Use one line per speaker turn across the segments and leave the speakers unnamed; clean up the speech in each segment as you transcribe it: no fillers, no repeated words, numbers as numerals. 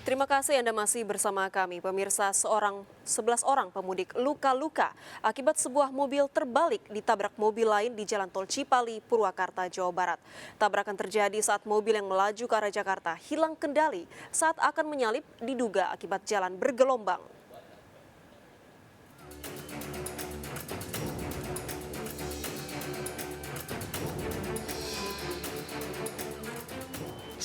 Terima kasih Anda masih bersama kami. Pemirsa, 11 orang pemudik luka-luka akibat sebuah mobil terbalik ditabrak mobil lain di Jalan Tol Cipali, Purwakarta, Jawa Barat. Tabrakan terjadi saat mobil yang melaju ke arah Jakarta hilang kendali saat akan menyalip, diduga akibat jalan bergelombang.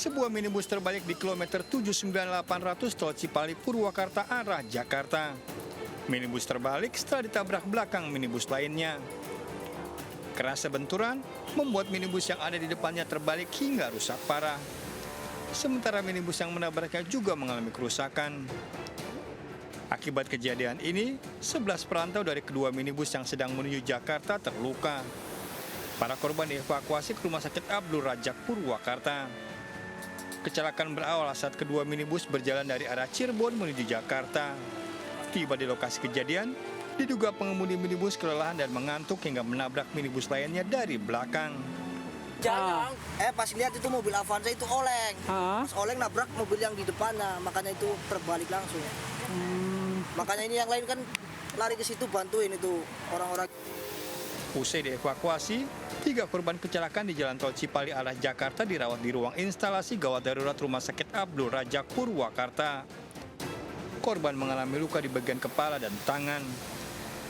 Sebuah minibus terbalik di kilometer 79800 Tol Cipali, Purwakarta arah Jakarta. Minibus terbalik setelah ditabrak belakang minibus lainnya. Kerasnya benturan membuat minibus yang ada di depannya terbalik hingga rusak parah. Sementara minibus yang menabraknya juga mengalami kerusakan. Akibat kejadian ini, 11 perantau dari kedua minibus yang sedang menuju Jakarta terluka. Para korban dievakuasi ke Rumah Sakit Abdul Rajak, Purwakarta. Kecelakaan berawal saat kedua minibus berjalan dari arah Cirebon menuju Jakarta. Tiba di lokasi kejadian, diduga pengemudi minibus kelelahan dan mengantuk hingga menabrak minibus lainnya dari belakang.
Pas lihat itu mobil Avanza itu oleng. Pas oleng nabrak mobil yang di depannya, makanya itu terbalik langsung. Makanya ini yang lain kan lari ke situ bantuin itu orang-orang.
Usai dievakuasi, 3 korban kecelakaan di Jalan Tol Cipali arah Jakarta dirawat di ruang instalasi gawat darurat Rumah Sakit Abdul Rajak, Purwakarta. Korban mengalami luka di bagian kepala dan tangan.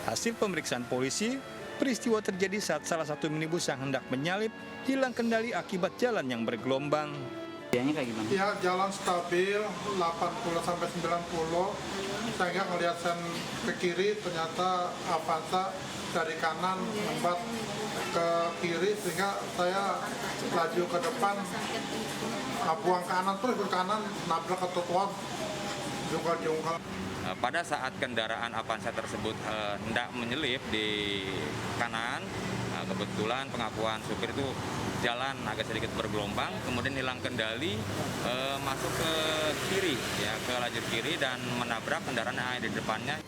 Hasil pemeriksaan polisi, peristiwa terjadi saat salah satu minibus yang hendak menyalip hilang kendali akibat jalan yang bergelombang.
Kayak gimana?
Ya, jalan stabil 80-90, saya ngelihat sen ke kiri ternyata Avanza dari kanan membat ke kiri sehingga saya laju ke depan, buang kanan terus ke kanan nabrak ke trotoar jungkal.
Pada saat kendaraan Avanza tersebut hendak menyelip di kanan, kebetulan pengakuan supir itu jalan agak sedikit bergelombang, kemudian hilang kendali, masuk ke kiri, ya ke lajur kiri dan menabrak kendaraan yang ada di depannya.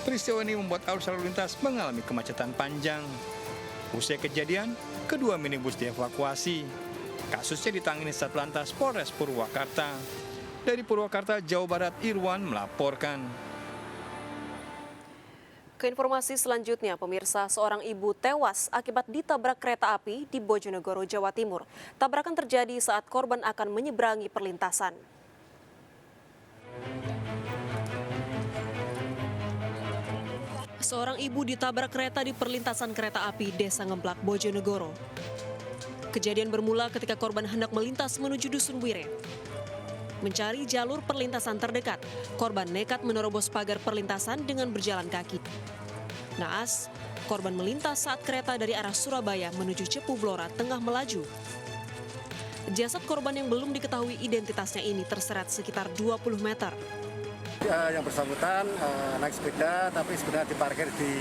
Peristiwa ini membuat arus lalu lintas mengalami kemacetan panjang. Usai kejadian, kedua minibus dievakuasi. Kasusnya ditangani Satlantas Polres Purwakarta. Dari Purwakarta, Jawa Barat, Irwan melaporkan.
Ke informasi selanjutnya, pemirsa, seorang ibu tewas akibat ditabrak kereta api di Bojonegoro, Jawa Timur. Tabrakan terjadi saat korban akan menyeberangi perlintasan. Seorang ibu ditabrak kereta di perlintasan kereta api Desa Ngeblak, Bojonegoro. Kejadian bermula ketika korban hendak melintas menuju Dusun Wire. Mencari jalur perlintasan terdekat, korban nekat menerobos pagar perlintasan dengan berjalan kaki. Naas, korban melintas saat kereta dari arah Surabaya menuju Cepu Blora tengah melaju. Jasad korban yang belum diketahui identitasnya ini terseret sekitar 20 meter.
Yang bersangkutan naik sepeda, tapi sebenarnya diparkir di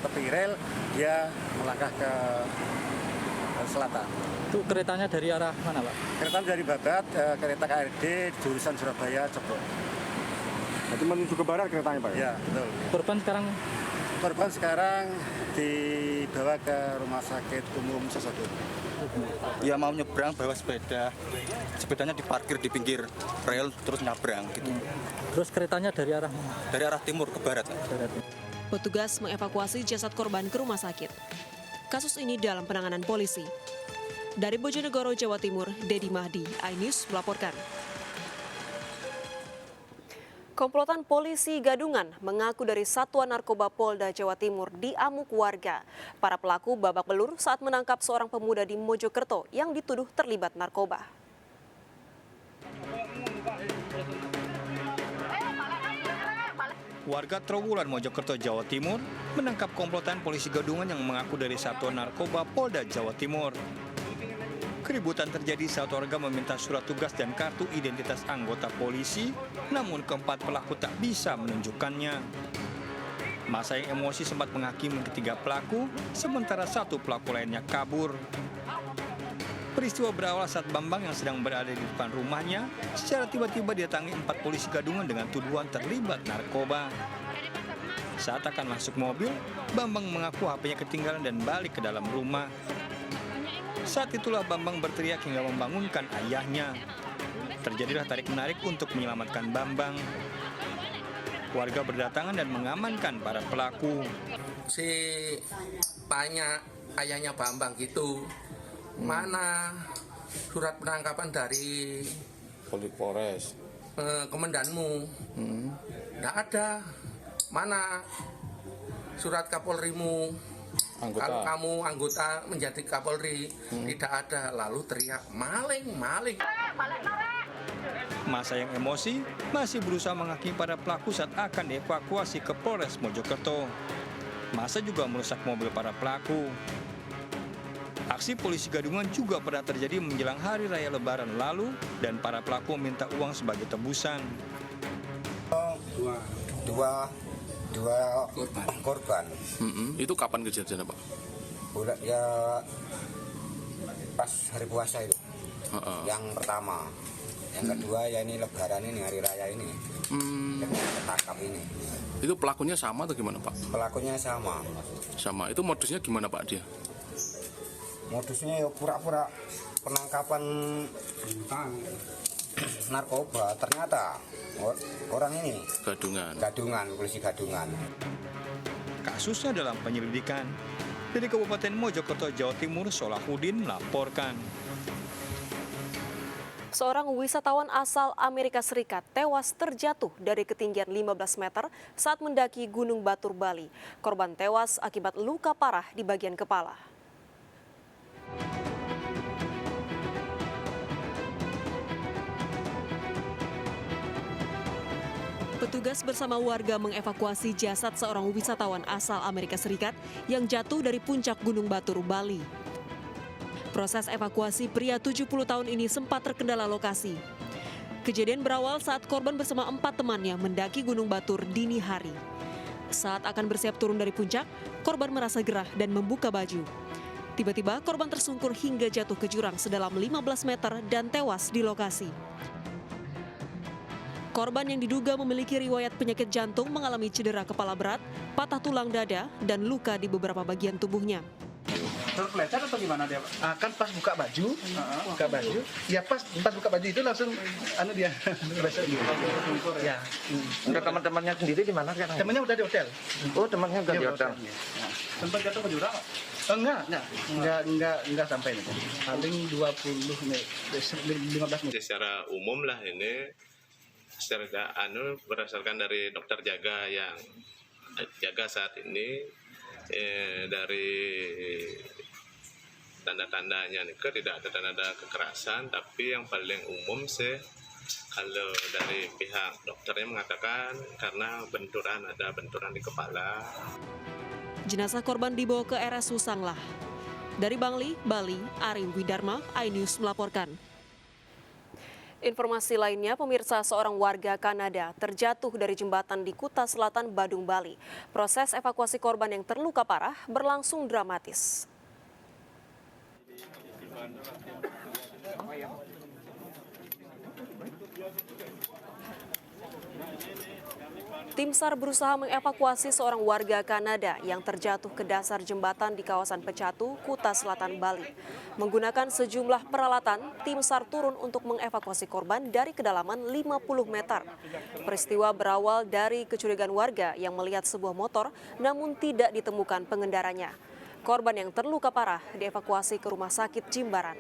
tepi rel, dia melangkah ke selatan.
Itu keretanya dari arah mana, Pak?
Kereta dari Babat, kereta KRD jurusan Surabaya Cepot.
Jadi menuju ke barat keretanya, Pak?
Ya, betul.
Korban
sekarang dibawa ke Rumah Sakit Umum Sosodon.
Ya mau nyebrang bawa sepeda, sepedanya diparkir di pinggir rel terus nyabrang gitu.
Terus keretanya dari arah mana?
Dari arah timur ke barat.
Petugas mengevakuasi jasad korban ke rumah sakit. Kasus ini dalam penanganan polisi. Dari Bojonegoro, Jawa Timur, Dedi Mahdi, iNews melaporkan. Komplotan polisi Gadungan mengaku dari Satuan Narkoba Polda Jawa Timur diamuk warga. Para pelaku babak belur saat menangkap seorang pemuda di Mojokerto yang dituduh terlibat narkoba.
Warga Trowulan, Mojokerto, Jawa Timur menangkap komplotan polisi Gadungan yang mengaku dari Satuan Narkoba Polda Jawa Timur. Keributan terjadi saat warga meminta surat tugas dan kartu identitas anggota polisi, namun keempat pelaku tak bisa menunjukkannya. Masa yang emosi sempat menghakimi ketiga pelaku, sementara satu pelaku lainnya kabur. Peristiwa berawal saat Bambang yang sedang berada di depan rumahnya, secara tiba-tiba didatangi 4 polisi Gadungan dengan tuduhan terlibat narkoba. Saat akan masuk mobil, Bambang mengaku HP-nya ketinggalan dan balik ke dalam rumah. Saat itulah Bambang berteriak hingga membangunkan ayahnya. Terjadilah tarik-menarik untuk menyelamatkan Bambang. Warga berdatangan dan mengamankan para pelaku.
Si tanya ayahnya Bambang gitu, mana surat penangkapan dari
Polres
komandanmu? Nggak ada. Mana surat Kapolrimu? Kalau kamu anggota menjadi Kapolri, tidak ada. Lalu teriak, maling, maling.
Masa yang emosi masih berusaha menghakimi para pelaku saat akan dievakuasi ke Polres Mojokerto. Masa juga merusak mobil para pelaku. Aksi polisi gadungan juga pernah terjadi menjelang Hari Raya Lebaran lalu dan para pelaku meminta uang sebagai tebusan.
Dua korban.
Itu kapan kejadiannya, Pak?
Ya pas hari puasa itu. Yang pertama. Yang kedua ya ini Lebaran ini, Hari Raya ini. Yang ketangkap ini.
Itu pelakunya sama atau gimana, Pak?
Pelakunya sama.
Sama. Itu modusnya gimana, Pak, dia?
Modusnya ya pura-pura penangkapan narkoba. Ternyata orang ini gadungan, polisi gadungan.
Kasusnya dalam penyelidikan. Dari Kabupaten Mojokerto, Jawa Timur, Solahuddin melaporkan.
Seorang wisatawan asal Amerika Serikat tewas terjatuh dari ketinggian 15 meter saat mendaki Gunung Batur, Bali. Korban tewas akibat luka parah di bagian kepala. Petugas bersama warga mengevakuasi jasad seorang wisatawan asal Amerika Serikat yang jatuh dari puncak Gunung Batur, Bali. Proses evakuasi pria 70 tahun ini sempat terkendala lokasi. Kejadian berawal saat korban bersama 4 temannya mendaki Gunung Batur dini hari. Saat akan bersiap turun dari puncak, korban merasa gerah dan membuka baju. Tiba-tiba korban tersungkur hingga jatuh ke jurang sedalam 15 meter dan tewas di lokasi. Korban yang diduga memiliki riwayat penyakit jantung mengalami cedera kepala berat, patah tulang dada, dan luka di beberapa bagian tubuhnya.
Terpeleset atau gimana dia, Pak? Kan pas buka baju, ya pas buka baju itu langsung dia ya.
Untuk teman-temannya sendiri di mana kan?
Temannya udah di hotel.
Oh, temannya udah di hotel.
Sempat jatuh ke jurang? Enggak sampai itu. Paling 20 menit, 15 menit.
Secara umum lah ini berdasarkan dari dokter jaga yang jaga saat ini dari tanda-tandanya nih tidak ada tanda kekerasan, tapi yang paling umum sih kalau dari pihak dokternya mengatakan karena ada benturan di kepala.
Jenazah korban dibawa ke RSU Sanglah. Dari Bangli, Bali, Ari Widarma, iNews melaporkan. Informasi lainnya, pemirsa, seorang warga Kanada terjatuh dari jembatan di Kuta Selatan, Badung, Bali. Proses evakuasi korban yang terluka parah berlangsung dramatis. Tim SAR berusaha mengevakuasi seorang warga Kanada yang terjatuh ke dasar jembatan di kawasan Pecatu, Kuta Selatan, Bali. Menggunakan sejumlah peralatan, tim SAR turun untuk mengevakuasi korban dari kedalaman 50 meter. Peristiwa berawal dari kecurigaan warga yang melihat sebuah motor namun tidak ditemukan pengendaranya. Korban yang terluka parah dievakuasi ke Rumah Sakit Jimbaran.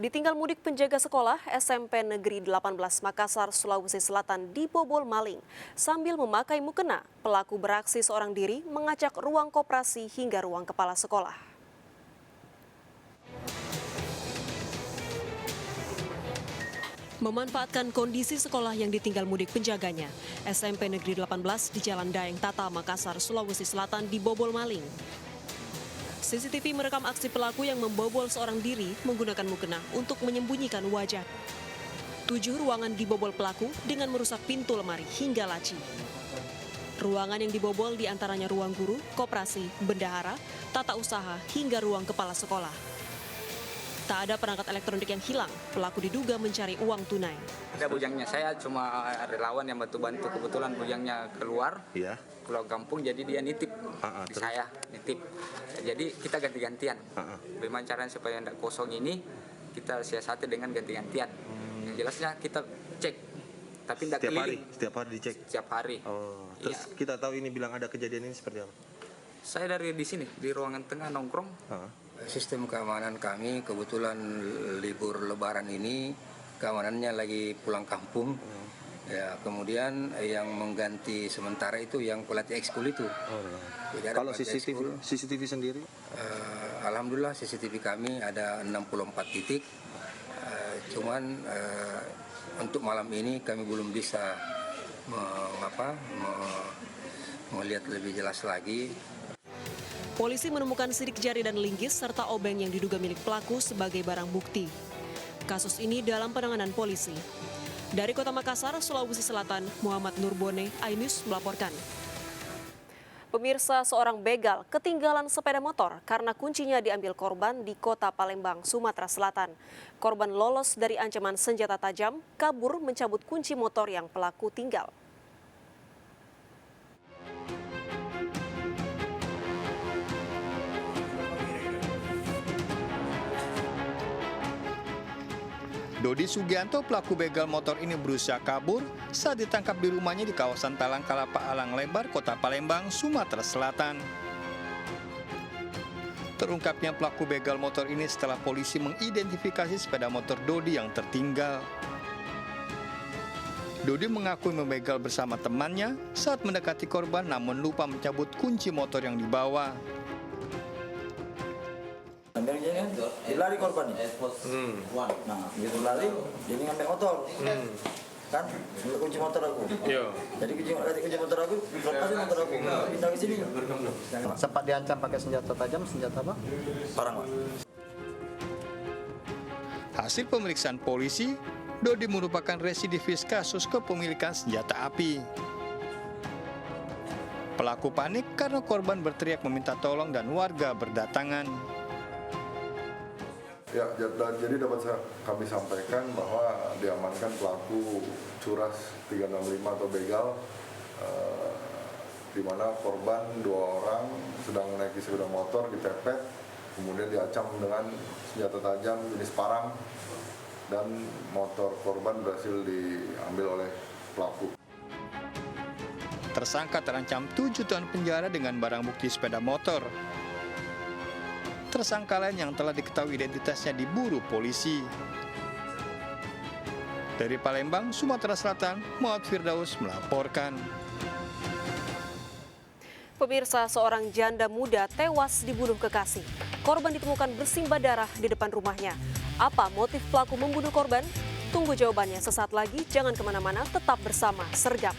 Ditinggal mudik penjaga sekolah SMP Negeri 18 Makassar, Sulawesi Selatan dibobol maling. Sambil memakai mukena, pelaku beraksi seorang diri mengacak ruang koperasi hingga ruang kepala sekolah. Memanfaatkan kondisi sekolah yang ditinggal mudik penjaganya, SMP Negeri 18 di Jalan Daeng Tata, Makassar, Sulawesi Selatan dibobol maling. CCTV merekam aksi pelaku yang membobol seorang diri menggunakan mukena untuk menyembunyikan wajah. 7 ruangan dibobol pelaku dengan merusak pintu lemari hingga laci. Ruangan yang dibobol diantaranya ruang guru, koperasi, bendahara, tata usaha, hingga ruang kepala sekolah. Tak ada perangkat elektronik yang hilang, pelaku diduga mencari uang tunai.
Ada bujangnya, saya cuma relawan yang bantu-bantu, kebetulan bujangnya keluar kampung, jadi dia nitip di saya, nitip. Jadi kita ganti-gantian. Bagaimana caranya supaya tidak kosong ini, kita siasati dengan ganti-gantian. Yang jelasnya kita cek, tapi tidak keliling.
Setiap hari dicek?
Setiap hari.
Oh, terus kita tahu ini bilang ada kejadian ini seperti apa?
Saya dari di sini, di ruangan tengah nongkrong.
Sistem keamanan kami kebetulan libur lebaran ini keamanannya lagi pulang kampung. Ya, kemudian yang mengganti sementara itu yang pelatih ekskul itu.
Kalau CCTV sendiri?
Alhamdulillah CCTV kami ada 64 titik. Cuman untuk malam ini kami belum bisa melihat lebih jelas lagi.
Polisi menemukan sidik jari dan linggis serta obeng yang diduga milik pelaku sebagai barang bukti. Kasus ini dalam penanganan polisi. Dari Kota Makassar, Sulawesi Selatan, Muhammad Nurbone, iNews melaporkan. Pemirsa, seorang begal ketinggalan sepeda motor karena kuncinya diambil korban di Kota Palembang, Sumatera Selatan. Korban lolos dari ancaman senjata tajam, kabur mencabut kunci motor yang pelaku tinggal.
Dodi Sugianto, pelaku begal motor ini berusaha kabur saat ditangkap di rumahnya di kawasan Talang Kalapa Alang Lebar, Kota Palembang, Sumatera Selatan. Terungkapnya pelaku begal motor ini setelah polisi mengidentifikasi sepeda motor Dodi yang tertinggal. Dodi mengakui membegal bersama temannya saat mendekati korban namun lupa mencabut kunci motor yang dibawa.
Lari korbannya. Nah, gitu lari, jadi ngambil motor. Kan, kunci motor aku. Jadi kunci motor aku, lepasin motor aku. Pindah ke sini.
Sempat diancam pakai senjata tajam, senjata apa?
Parang, Pak.
Hasil pemeriksaan polisi, Dodi merupakan residivis kasus kepemilikan senjata api. Pelaku panik karena korban berteriak meminta tolong dan warga berdatangan.
Ya, jadi dapat kami sampaikan bahwa diamankan pelaku curas 365 atau begal, di mana korban 2 orang sedang menaiki sepeda motor dipepet, kemudian diancam dengan senjata tajam jenis parang, dan motor korban berhasil diambil oleh pelaku.
Tersangka terancam 7 tahun penjara dengan barang bukti sepeda motor. Tersangka lain yang telah diketahui identitasnya diburu polisi. Dari Palembang, Sumatera Selatan, Muhammad Firdaus melaporkan.
Pemirsa, seorang janda muda tewas dibunuh kekasih. Korban ditemukan bersimbah darah di depan rumahnya. Apa motif pelaku membunuh korban? Tunggu jawabannya sesaat lagi, jangan kemana-mana, tetap bersama Sergap.